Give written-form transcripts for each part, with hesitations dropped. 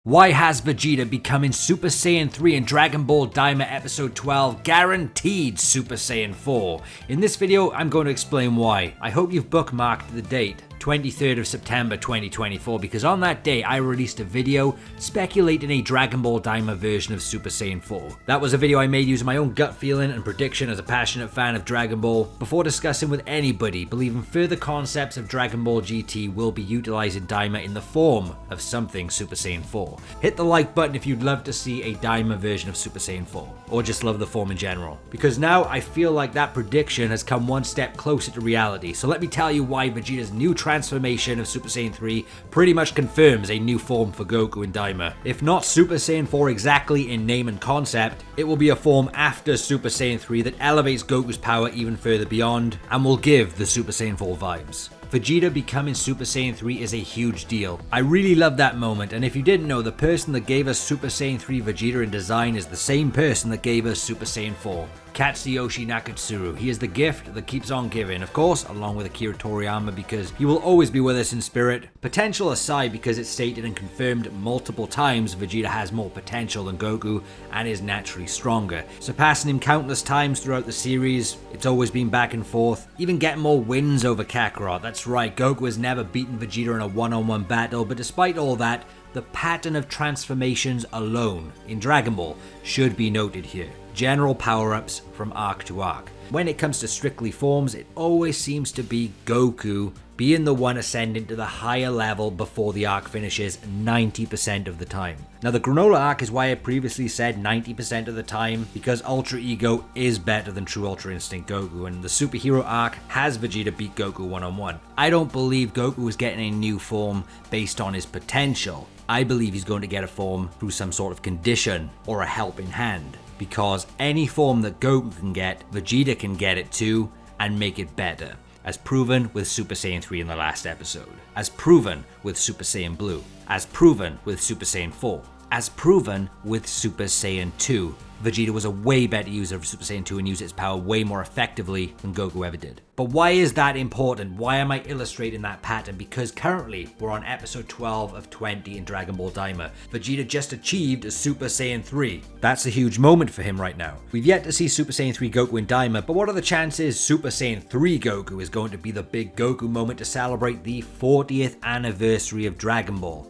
Why has Vegeta becoming Super Saiyan 3 in Dragon Ball Daima episode 12 guaranteed Super Saiyan 4? In this video, I'm going to explain why. I hope you've bookmarked the date, 23rd of September 2024, because on that day I released a video speculating a Dragon Ball Daima version of Super Saiyan 4. That was a video I made using my own gut feeling and prediction as a passionate fan of Dragon Ball, before discussing with anybody believing further concepts of Dragon Ball GT will be utilizing Daima in the form of something Super Saiyan 4. Hit the like button if you'd love to see a Daima version of Super Saiyan 4, or just love the form in general, because now I feel like that prediction has come one step closer to reality. So let me tell you why Vegeta's new transformation of Super Saiyan 3 pretty much confirms a new form for Goku in Daima. If not Super Saiyan 4 exactly in name and concept, it will be a form after Super Saiyan 3 that elevates Goku's power even further beyond, and will give the Super Saiyan 4 vibes. Vegeta becoming Super Saiyan 3 is a huge deal. I really love that moment, and if you didn't know, the person that gave us Super Saiyan 3 Vegeta in design is the same person that gave us Super Saiyan 4. Katsuyoshi Nakatsuru. He is the gift that keeps on giving, of course, along with Akira Toriyama, because he will always be with us in spirit. Potential aside, because it's stated and confirmed multiple times Vegeta has more potential than Goku and is naturally stronger, surpassing him countless times throughout the series. It's always been back and forth, even getting more wins over Kakarot. That's right, Goku has never beaten Vegeta in a one-on-one battle, but despite all that, the pattern of transformations alone in Dragon Ball should be noted here. General power-ups from arc to arc. When it comes to strictly forms, it always seems to be Goku being the one ascending to the higher level before the arc finishes 90% of the time. Now the Granola arc is why I previously said 90% of the time, because Ultra Ego is better than True Ultra Instinct Goku, and the Superhero arc has Vegeta beat Goku one-on-one. I don't believe Goku is getting a new form based on his potential. I believe he's going to get a form through some sort of condition or a helping hand, because any form that Goku can get, Vegeta can get it too and make it better, as proven with Super Saiyan 3 in the last episode, as proven with Super Saiyan Blue, as proven with Super Saiyan 4, as proven with Super Saiyan 2. Vegeta was a way better user of Super Saiyan 2 and used its power way more effectively than Goku ever did. But why is that important? Why am I illustrating that pattern? Because currently we're on episode 12 of 20 in Dragon Ball Daima. Vegeta just achieved a Super Saiyan 3. That's a huge moment for him right now. We've yet to see Super Saiyan 3 Goku in Daima, but what are the chances Super Saiyan 3 Goku is going to be the big Goku moment to celebrate the 40th anniversary of Dragon Ball?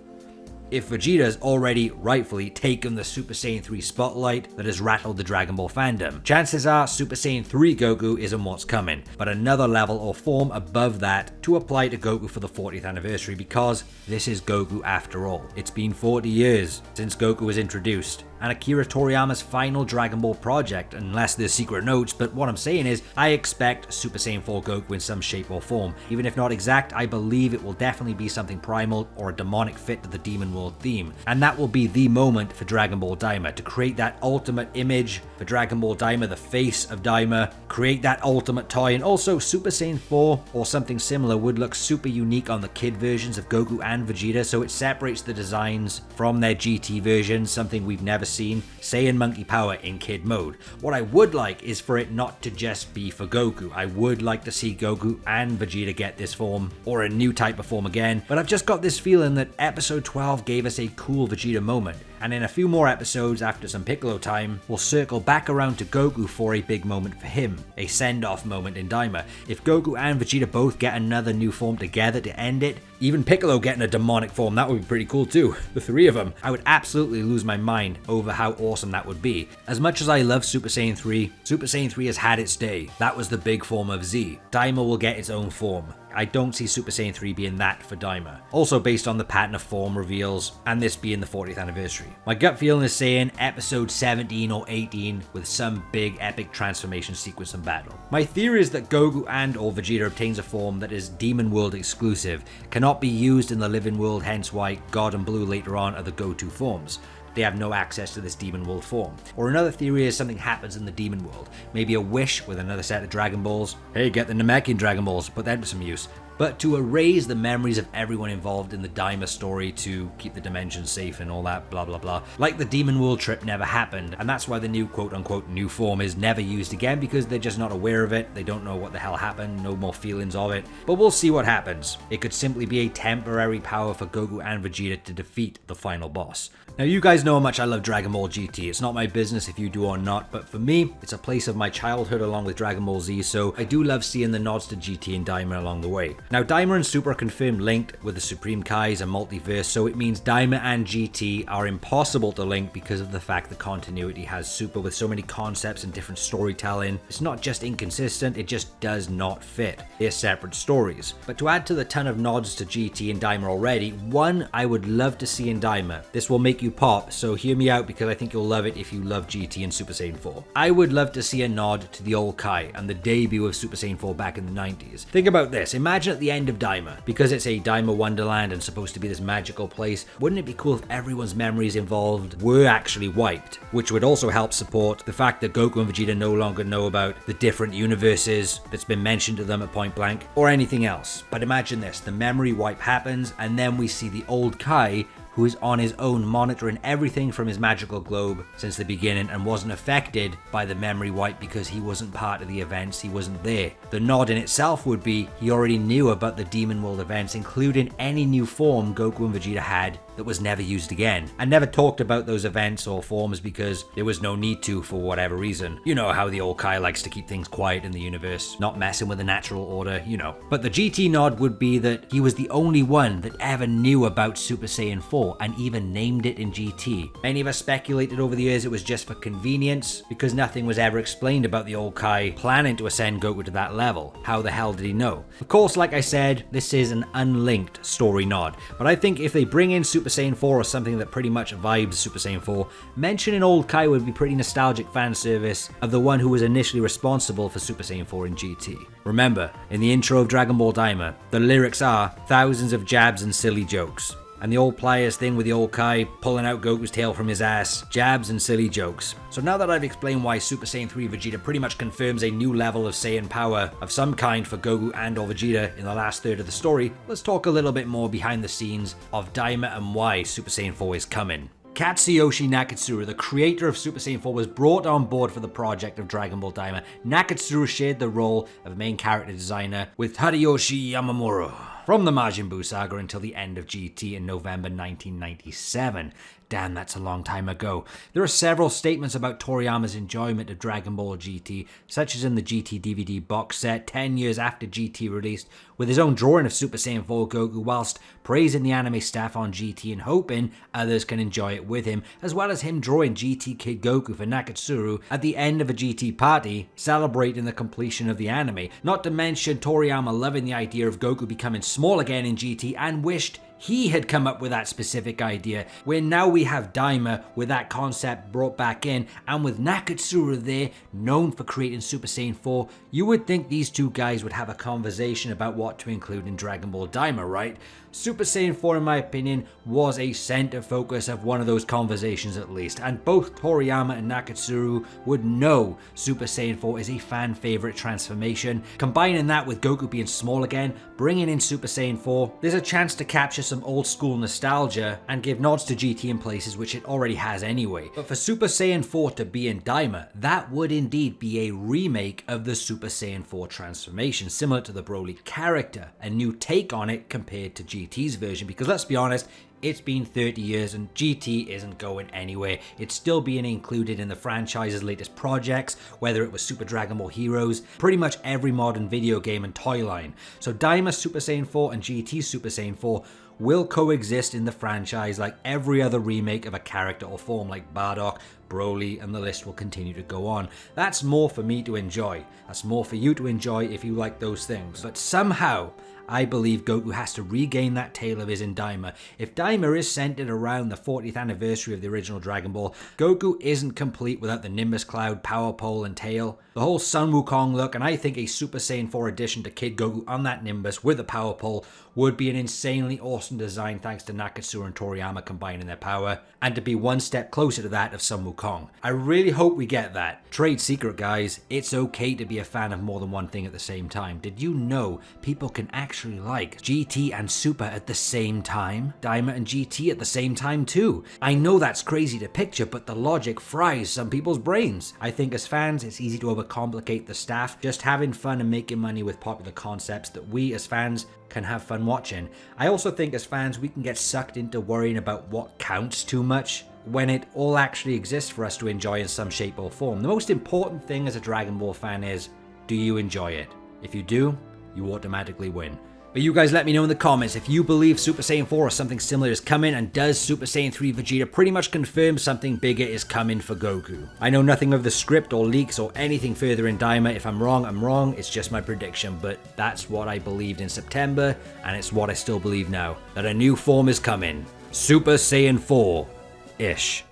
If Vegeta has already rightfully taken the Super Saiyan 3 spotlight that has rattled the Dragon Ball fandom, chances are Super Saiyan 3 Goku isn't what's coming, but another level or form above that to apply to Goku for the 40th anniversary, because this is Goku after all. It's been 40 years since Goku was introduced, and Akira Toriyama's final Dragon Ball project, unless there's secret notes, but what I'm saying is, I expect Super Saiyan 4 Goku in some shape or form. Even if not exact, I believe it will definitely be something primal or a demonic fit to the Demon World theme, and that will be the moment for Dragon Ball Daima, to create that ultimate image for Dragon Ball Daima, the face of Daima, create that ultimate toy. And also Super Saiyan 4 or something similar would look super unique on the kid versions of Goku and Vegeta, so it separates the designs from their GT versions, something we've never seen. Saiyan Monkey Power in kid mode. What I would like is for it not to just be for Goku. I would like to see Goku and Vegeta get this form, or a new type of form again, but I've just got this feeling that episode 12 gave us a cool Vegeta moment, and in a few more episodes after some Piccolo time, we'll circle back around to Goku for a big moment for him, a send-off moment in Daima. If Goku and Vegeta both get another new form together to end it, even Piccolo getting a demonic form, that would be pretty cool too, the three of them. I would absolutely lose my mind over how awesome that would be. As much as I love Super Saiyan 3, Super Saiyan 3 has had its day. That was the big form of Z. Daima will get its own form. I don't see Super Saiyan 3 being that for Daima. Also based on the pattern of form reveals, and this being the 40th anniversary. My gut feeling is saying episode 17 or 18 with some big epic transformation sequence and battle. My theory is that Goku and or Vegeta obtains a form that is Demon World exclusive, cannot be used in the living world, hence why God and Blue later on are the go-to forms. They have no access to this Demon World form. Or another theory is something happens in the Demon World. Maybe a wish with another set of Dragon Balls. Hey, get the Namekian Dragon Balls, put them to some use. but to erase the memories of everyone involved in the Daima story to keep the dimension safe and all that blah blah blah. Like the Demon World trip never happened, and that's why the new quote-unquote new form is never used again, because they're just not aware of it, they don't know what the hell happened, no more feelings of it. But we'll see what happens. It could simply be a temporary power for Goku and Vegeta to defeat the final boss. Now you guys know how much I love Dragon Ball GT. It's not my business if you do or not, but for me, it's a place of my childhood along with Dragon Ball Z, so I do love seeing the nods to GT and Daima along the way. Now Daima and Super are confirmed linked with the Supreme Kais and multiverse, so it means Daima and GT are impossible to link because of the fact that continuity has Super with so many concepts and different storytelling. It's not just inconsistent, it just does not fit. They're separate stories. But to add to the ton of nods to GT and Daima already, one I would love to see in Daima. This will make you pop, so hear me out because I think you'll love it if you love GT and Super Saiyan 4. I would love to see a nod to the old Kai and the debut of Super Saiyan 4 back in the 90s. Think about this, imagine at the end of Daima, because it's a Daima Wonderland and supposed to be this magical place, wouldn't it be cool if everyone's memories involved were actually wiped? Which would also help support the fact that Goku and Vegeta no longer know about the different universes that's been mentioned to them at point blank, or anything else. But imagine this, the memory wipe happens, and then we see the old Kai who is on his own monitoring everything from his magical globe since the beginning and wasn't affected by the memory wipe because he wasn't part of the events, he wasn't there. The nod in itself would be he already knew about the Demon World events, including any new form Goku and Vegeta had that was never used again, and never talked about those events or forms because there was no need to for whatever reason. You know how the old Kai likes to keep things quiet in the universe, not messing with the natural order, you know. But the GT nod would be that he was the only one that ever knew about Super Saiyan 4 and even named it in GT. Many of us speculated over the years it was just for convenience because nothing was ever explained about the old Kai planning to ascend Goku to that level. How the hell did he know? Of course, like I said, this is an unlinked story nod, but I think if they bring in Super Saiyan 4 or something that pretty much vibes Super Saiyan 4, mentioning old Kai would be pretty nostalgic fan service of the one who was initially responsible for Super Saiyan 4 in GT. Remember, in the intro of Dragon Ball Daima, the lyrics are thousands of jabs and silly jokes. And the old pliers thing with the old Kai pulling out Goku's tail from his ass, jabs and silly jokes. So now that I've explained why Super Saiyan 3 Vegeta pretty much confirms a new level of Saiyan power of some kind for Goku and or Vegeta in the last third of the story, let's talk a little bit more behind the scenes of Daima and why Super Saiyan 4 is coming. Katsuyoshi Nakatsuru, the creator of Super Saiyan 4, was brought on board for the project of Dragon Ball Daima. Nakatsuru shared the role of main character designer with Tadayoshi Yamamuro from the Majin Buu saga until the end of GT in November 1997. Damn, that's a long time ago. There are several statements about Toriyama's enjoyment of Dragon Ball GT, such as in the GT DVD box set 10 years after GT released, with his own drawing of Super Saiyan 4 Goku whilst praising the anime staff on GT and hoping others can enjoy it with him, as well as him drawing GT Kid Goku for Nakatsuru at the end of a GT party, celebrating the completion of the anime. Not to mention Toriyama loving the idea of Goku becoming small again in GT and wished he had come up with that specific idea, where now we have Daima with that concept brought back in, and with Nakatsuru there, known for creating Super Saiyan 4, you would think these two guys would have a conversation about what to include in Dragon Ball Daima, right? Super Saiyan 4, in my opinion, was a center focus of one of those conversations at least, and both Toriyama and Nakatsuru would know Super Saiyan 4 is a fan favorite transformation. Combining that with Goku being small again, bringing in Super Saiyan 4, there's a chance to capture some old school nostalgia and give nods to GT in places which it already has anyway. But for Super Saiyan 4 to be in Daima, that would indeed be a remake of the Super Saiyan 4 transformation, similar to the Broly character, a new take on it compared to GT's version, because let's be honest, it's been 30 years and GT isn't going anywhere. It's still being included in the franchise's latest projects, whether it was Super Dragon Ball Heroes, pretty much every modern video game and toy line. So Daima Super Saiyan 4 and GT Super Saiyan 4 will coexist in the franchise like every other remake of a character or form like Bardock, Broly, and the list will continue to go on. That's more for me to enjoy. That's more for you to enjoy if you like those things. But somehow, I believe Goku has to regain that tail of his in Daima. If Daima is centered around the 40th anniversary of the original Dragon Ball, Goku isn't complete without the Nimbus Cloud, Power Pole, and tail. The whole Sun Wukong look, and I think a Super Saiyan 4 addition to Kid Goku on that Nimbus with a Power Pole would be an insanely awesome design thanks to Nakatsuru and Toriyama combining their power, and to be one step closer to that of Sun Wukong. I really hope we get that. Trade secret, guys, it's okay to be a fan of more than one thing at the same time. Did you know people can actually actually like? GT and Super at the same time? Daima and GT at the same time too? I know that's crazy to picture, but the logic fries some people's brains. I think as fans, it's easy to overcomplicate the stuff, just having fun and making money with popular concepts that we as fans can have fun watching. I also think as fans, we can get sucked into worrying about what counts too much, when it all actually exists for us to enjoy in some shape or form. The most important thing as a Dragon Ball fan is, do you enjoy it? If you do, you automatically win. But you guys let me know in the comments if you believe Super Saiyan 4 or something similar is coming, and does Super Saiyan 3 Vegeta pretty much confirm something bigger is coming for Goku? I know nothing of the script or leaks or anything further in Daima. If I'm wrong, I'm wrong. It's just my prediction, but that's what I believed in September, and it's what I still believe now. That a new form is coming. Super Saiyan 4-ish.